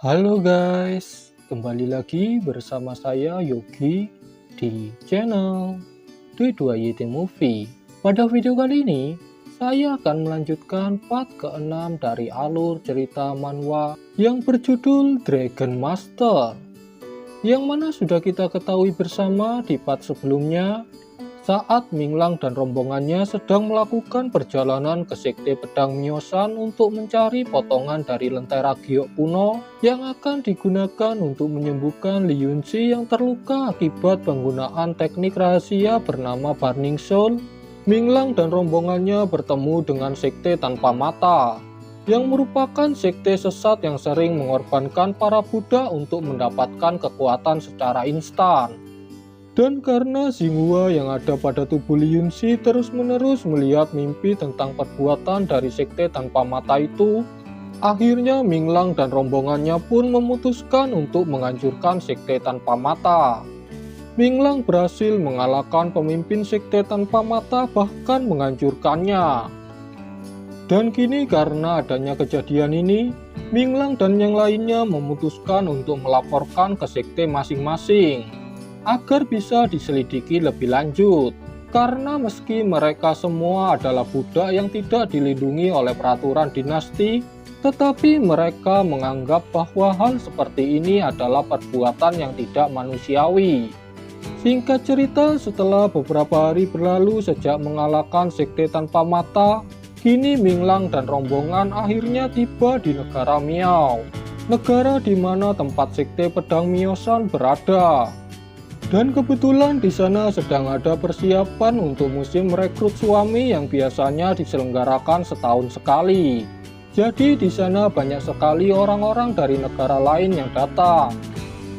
Halo guys, kembali lagi bersama saya Yogi di channel D2YT Movie. Pada video kali ini, saya akan melanjutkan part ke-6 dari alur cerita manhwa yang berjudul Dragon Master, yang mana sudah kita ketahui bersama di part sebelumnya saat Minglang dan rombongannya sedang melakukan perjalanan ke Sekte Pedang Myosan untuk mencari potongan dari lentera giok kuno yang akan digunakan untuk menyembuhkan Li Yunxi yang terluka akibat penggunaan teknik rahasia bernama Burning Soul. Minglang dan rombongannya bertemu dengan Sekte Tanpa Mata, yang merupakan sekte sesat yang sering mengorbankan para Buddha untuk mendapatkan kekuatan secara instan. Dan karena Xinghua yang ada pada tubuh Li Yunxi terus-menerus melihat mimpi tentang perbuatan dari Sekte Tanpa Mata itu, akhirnya Minglang dan rombongannya pun memutuskan untuk menghancurkan Sekte Tanpa Mata. Minglang berhasil mengalahkan pemimpin Sekte Tanpa Mata, bahkan menghancurkannya. Dan kini karena adanya kejadian ini, Minglang dan yang lainnya memutuskan untuk melaporkan ke sekte masing-masing agar bisa diselidiki lebih lanjut, karena meski mereka semua adalah budak yang tidak dilindungi oleh peraturan dinasti, tetapi mereka menganggap bahwa hal seperti ini adalah perbuatan yang tidak manusiawi. Singkat cerita, setelah beberapa hari berlalu sejak mengalahkan Sekte Tanpa Mata, kini Minglang dan rombongan akhirnya tiba di negara Miao, negara di mana tempat Sekte Pedang Myosan berada. Dan kebetulan di sana sedang ada persiapan untuk musim rekrut suami yang biasanya diselenggarakan setahun sekali. Jadi di sana banyak sekali orang-orang dari negara lain yang datang.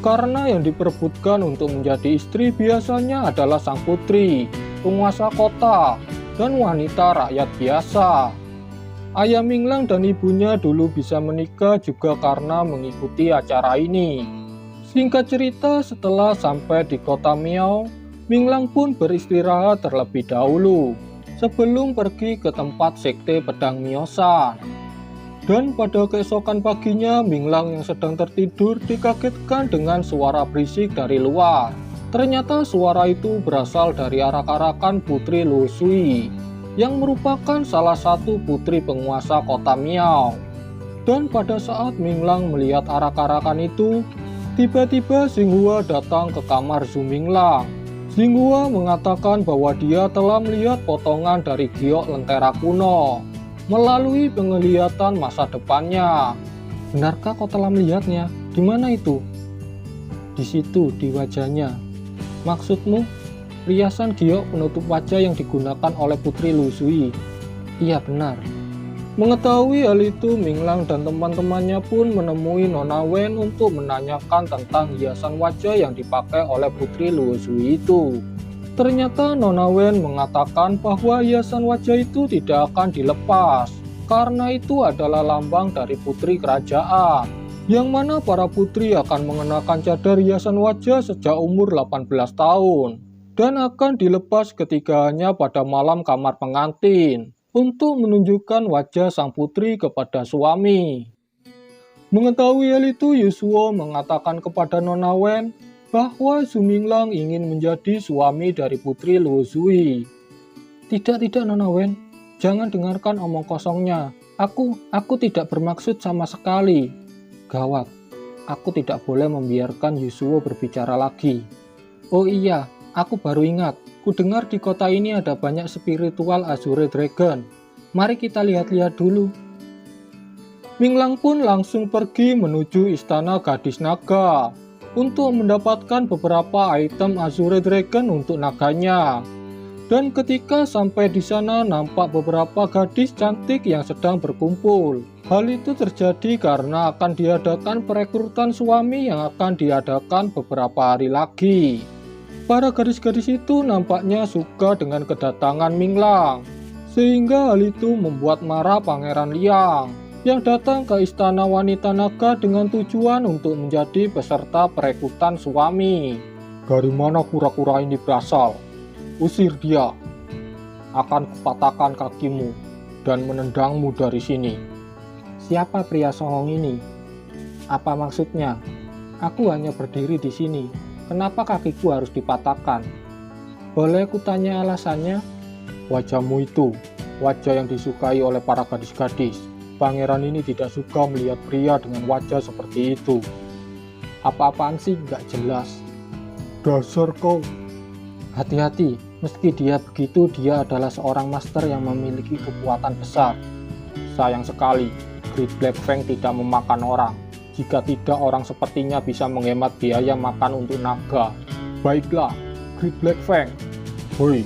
Karena yang diperebutkan untuk menjadi istri biasanya adalah sang putri, penguasa kota, dan wanita rakyat biasa. Ayah Minglang dan ibunya dulu bisa menikah juga karena mengikuti acara ini. Singkat cerita, setelah sampai di kota Miao, Minglang pun beristirahat terlebih dahulu sebelum pergi ke tempat Sekte Pedang Myosan. Dan pada keesokan paginya, Minglang yang sedang tertidur dikagetkan dengan suara berisik dari luar. Ternyata suara itu berasal dari arak-arakan Putri Luo Shui, yang merupakan salah satu putri penguasa kota Miao. Dan pada saat Minglang melihat arak-arakan itu, tiba-tiba Xinghua datang ke kamar Zhu Minglang. Xinghua mengatakan bahwa dia telah melihat potongan dari giok lentera kuno melalui penglihatan masa depannya. Benarkah kau telah melihatnya? Di mana itu? Di situ, di wajahnya. Maksudmu, riasan giok penutup wajah yang digunakan oleh Putri Luo Shui? Iya, benar. Mengetahui hal itu, Minglang dan teman-temannya pun menemui Nona Wen untuk menanyakan tentang hiasan wajah yang dipakai oleh Putri Luo Shui itu. Ternyata Nona Wen mengatakan bahwa hiasan wajah itu tidak akan dilepas, karena itu adalah lambang dari putri kerajaan, yang mana para putri akan mengenakan cadar hiasan wajah sejak umur 18 tahun, dan akan dilepas ketiganya pada malam kamar pengantin, untuk menunjukkan wajah sang putri kepada suami. Mengetahui hal itu, Yasuo mengatakan kepada Nona Wen bahwa Zhu Minglang ingin menjadi suami dari Putri Luo Shui. Tidak, Nona Wen, jangan dengarkan omong kosongnya. Aku tidak bermaksud sama sekali. Gawat, aku tidak boleh membiarkan Yasuo berbicara lagi. Oh iya, aku baru ingat. Kudengar di kota ini ada banyak spiritual Azure Dragon. Mari kita lihat-lihat dulu. Minglang pun langsung pergi menuju istana gadis naga untuk mendapatkan beberapa item Azure Dragon untuk naganya. Dan ketika sampai di sana, nampak beberapa gadis cantik yang sedang berkumpul. Hal itu terjadi karena akan diadakan perekrutan suami yang akan diadakan beberapa hari lagi. Para gadis-gadis itu nampaknya suka dengan kedatangan Minglang, sehingga hal itu membuat marah Pangeran Liang yang datang ke istana wanita naga dengan tujuan untuk menjadi peserta perekrutan suami. Dari mana kura-kura ini berasal? Usir dia. Akan kupatahkan kakimu dan menendangmu dari sini. Siapa pria songong ini? Apa maksudnya? Aku hanya berdiri di sini. Kenapa kakiku harus dipatahkan? Boleh ku tanya alasannya? Wajahmu itu, wajah yang disukai oleh para gadis-gadis. Pangeran ini tidak suka melihat pria dengan wajah seperti itu. Apa-apaan sih, nggak jelas. Dasar kau. Hati-hati, meski dia begitu, dia adalah seorang master yang memiliki kekuatan besar. Sayang sekali, Great Black Fang tidak memakan orang. Jika tidak, orang sepertinya bisa menghemat biaya makan untuk naga. Baiklah, Great Black Fang. Hoi,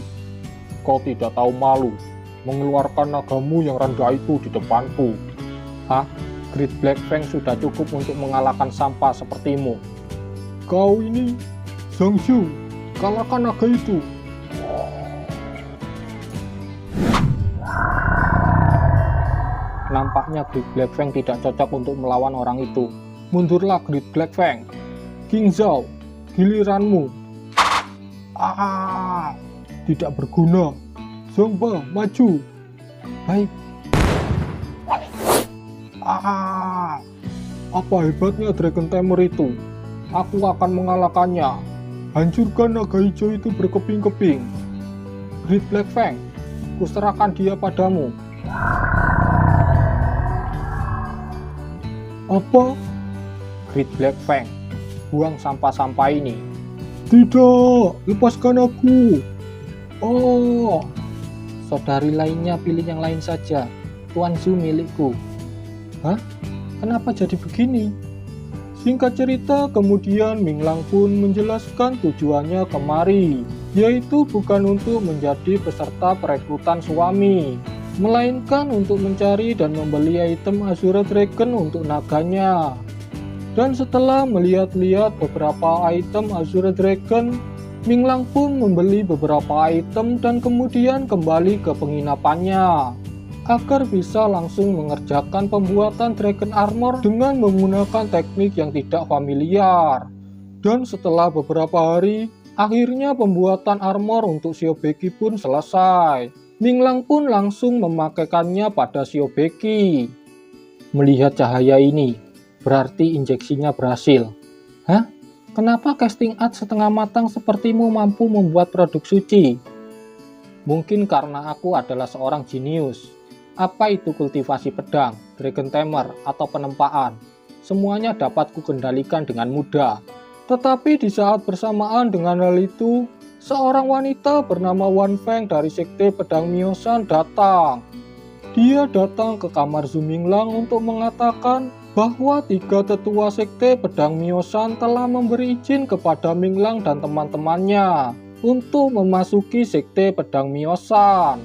kau tidak tahu malu mengeluarkan nagamu yang rendah itu di depanku. Hah? Great Black Fang sudah cukup untuk mengalahkan sampah sepertimu. Kau ini, Zhang Xiu, kalahkan naga itu. Nampaknya Great Black Fang tidak cocok untuk melawan orang itu. Mundurlah Great Black Fang. King Zhao, giliranmu. Tidak berguna. Zhongba, maju. Baik. Apa hebatnya Dragon Tamer itu? Aku akan mengalahkannya. Hancurkan naga hijau itu berkeping-keping. Great Black Fang, kuserahkan dia padamu. Apa? Great Black Fang, buang sampah-sampah ini. Tidak, lepaskan aku. Oh, saudari lainnya pilih yang lain saja. Tuan Zhu milikku. Hah? Kenapa jadi begini? Singkat cerita, kemudian Minglang pun menjelaskan tujuannya kemari, yaitu bukan untuk menjadi peserta perekrutan suami, melainkan untuk mencari dan membeli item Azure Dragon untuk naganya. Dan setelah melihat-lihat beberapa item Azure Dragon, Minglang pun membeli beberapa item dan kemudian kembali ke penginapannya agar bisa langsung mengerjakan pembuatan Dragon Armor dengan menggunakan teknik yang tidak familiar. Dan setelah beberapa hari, akhirnya pembuatan armor untuk Xiaobeki pun selesai. Minglang pun langsung memakaikannya pada Xiaobeki. Melihat cahaya ini, berarti injeksinya berhasil. Hah? Kenapa casting art setengah matang sepertimu mampu membuat produk suci? Mungkin karena aku adalah seorang jenius. Apa itu kultivasi pedang, Dragon Tamer, atau penempaan? Semuanya dapat kukendalikan dengan mudah. Tetapi di saat bersamaan dengan hal itu, seorang wanita bernama Wan Feng dari Sekte Pedang Mioshan datang. Dia datang ke kamar Zhu Minglang untuk mengatakan bahwa 3 tetua Sekte Pedang Mioshan telah memberi izin kepada Minglang dan teman-temannya untuk memasuki Sekte Pedang Mioshan.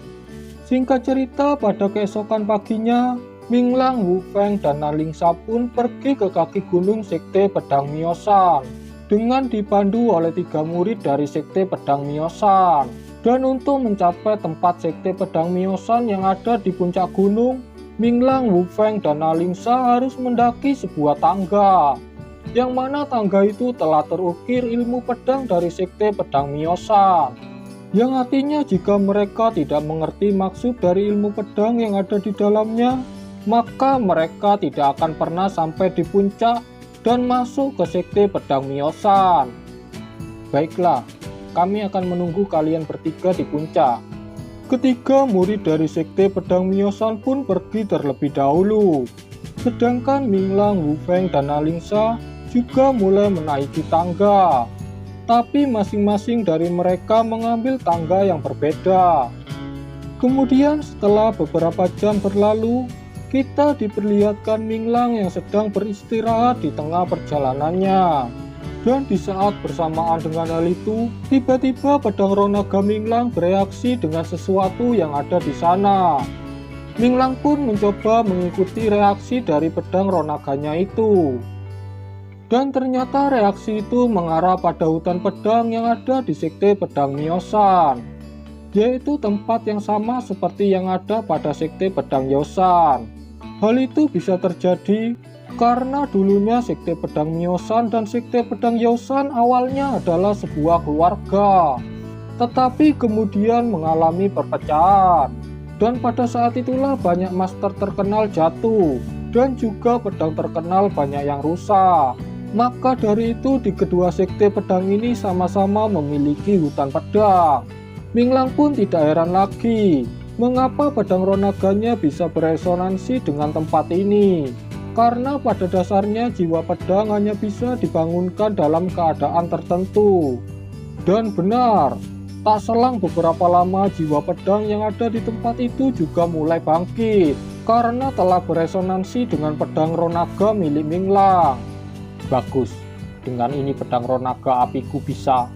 Singkat cerita, pada keesokan paginya, Minglang, Wu Feng, dan Nalingsa pun pergi ke kaki gunung Sekte Pedang Mioshan dengan dipandu oleh 3 murid dari Sekte Pedang Mioshan. Dan untuk mencapai tempat Sekte Pedang Mioshan yang ada di puncak gunung, Minglang, Wu Feng, dan Nalingsa harus mendaki sebuah tangga, yang mana tangga itu telah terukir ilmu pedang dari Sekte Pedang Mioshan. Yang artinya jika mereka tidak mengerti maksud dari ilmu pedang yang ada di dalamnya, maka mereka tidak akan pernah sampai di puncak dan masuk ke Sekte Pedang Mioshan. Baiklah, kami akan menunggu kalian bertiga di puncak. Ketiga murid dari Sekte Pedang Mioshan pun pergi terlebih dahulu. Sedangkan Minglang, Wu Feng, dan Nalingsa juga mulai menaiki tangga. Tapi masing-masing dari mereka mengambil tangga yang berbeda. Kemudian setelah beberapa jam berlalu, kita diperlihatkan Minglang yang sedang beristirahat di tengah perjalanannya. Dan di saat bersamaan dengan hal itu, tiba-tiba pedang roh naga Minglang bereaksi dengan sesuatu yang ada di sana. Minglang pun mencoba mengikuti reaksi dari pedang roh naganya itu. Dan ternyata reaksi itu mengarah pada hutan pedang yang ada di Sekte Pedang Mioshan, yaitu tempat yang sama seperti yang ada pada Sekte Pedang Yosan. Hal itu bisa terjadi karena dulunya Sekte Pedang Mioshan dan Sekte Pedang Yosan awalnya adalah sebuah keluarga, tetapi kemudian mengalami perpecahan. Dan pada saat itulah banyak master terkenal jatuh. dan juga pedang terkenal banyak yang rusak. Maka dari itu di kedua sekte pedang ini sama-sama memiliki hutan pedang. Minglang pun tidak heran lagi mengapa pedang ronaganya bisa beresonansi dengan tempat ini. Karena pada dasarnya jiwa pedang hanya bisa dibangunkan dalam keadaan tertentu. Dan benar, tak selang beberapa lama jiwa pedang yang ada di tempat itu juga mulai bangkit karena telah beresonansi dengan pedang ronaga milik Minglang. Bagus, dengan ini pedang ronaga apiku bisa.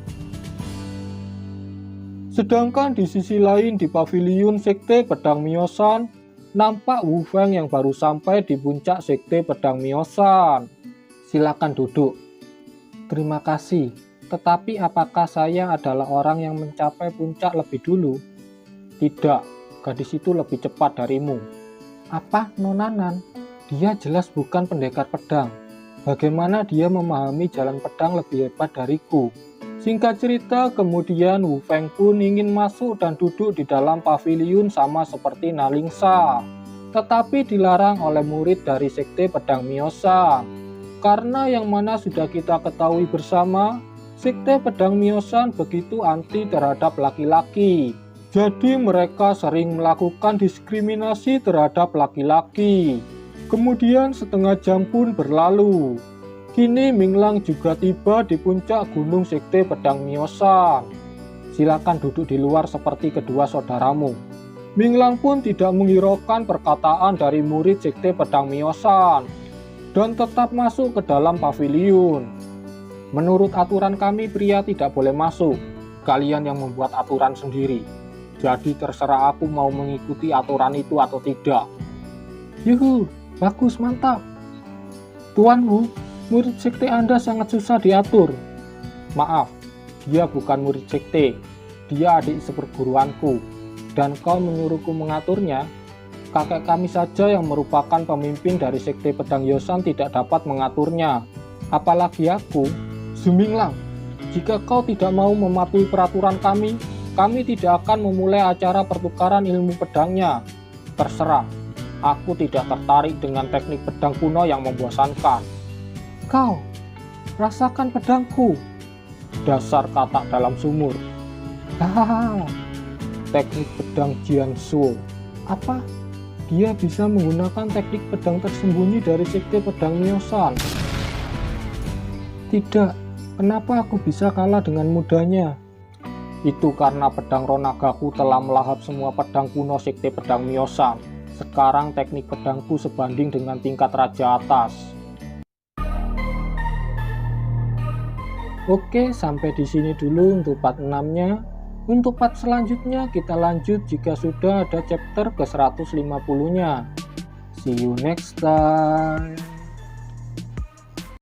Sedangkan di sisi lain di pavilion sekte pedang Miosan, nampak Wu Feng yang baru sampai di puncak sekte pedang Miosan. Silakan duduk. Terima kasih. Tetapi apakah saya adalah orang yang mencapai puncak lebih dulu? Tidak, gadis itu lebih cepat darimu. Apa, Nonanan? Dia jelas bukan pendekar pedang. Bagaimana dia memahami jalan pedang lebih hebat dariku? Singkat cerita, kemudian Wu Feng pun ingin masuk dan duduk di dalam pavilion sama seperti Nalingsa. Tetapi dilarang oleh murid dari sekte pedang Miosan. Karena yang mana sudah kita ketahui bersama, sekte pedang Miosan begitu anti terhadap laki-laki. Jadi mereka sering melakukan diskriminasi terhadap laki-laki. Kemudian setengah jam pun berlalu. Kini Minglang juga tiba di puncak gunung sekte pedang Miosan. Silakan duduk di luar seperti kedua saudaramu. Minglang pun tidak menghiraukan perkataan dari murid sekte pedang Miosan dan tetap masuk ke dalam pavilion. Menurut aturan kami pria tidak boleh masuk. Kalian yang membuat aturan sendiri. Jadi terserah aku mau mengikuti aturan itu atau tidak. Yuhu, bagus, mantap. Tuan Wu, murid sekte Anda sangat susah diatur. Maaf, dia bukan murid sekte. Dia adik seperguruanku. Dan kau menyuruhku mengaturnya? Kakek kami saja yang merupakan pemimpin dari sekte pedang Yosan tidak dapat mengaturnya. Apalagi aku. Minglang, jika kau tidak mau mematuhi peraturan kami tidak akan memulai acara pertukaran ilmu pedangnya. Terserah, aku tidak tertarik dengan teknik pedang kuno yang membosankan. Kau, rasakan pedangku. Dasar katak dalam sumur. Hahaha, teknik pedang Jianzhou. Apa? Dia bisa menggunakan teknik pedang tersembunyi dari sekte pedang Miosan. Tidak. Kenapa aku bisa kalah dengan mudahnya? Itu karena pedang ronagaku telah melahap semua pedang kuno sekte pedang Miosan. Sekarang teknik pedangku sebanding dengan tingkat raja atas. Oke, sampai di sini dulu untuk part 6-nya. Untuk part selanjutnya kita lanjut jika sudah ada chapter ke 150-nya. See you next time.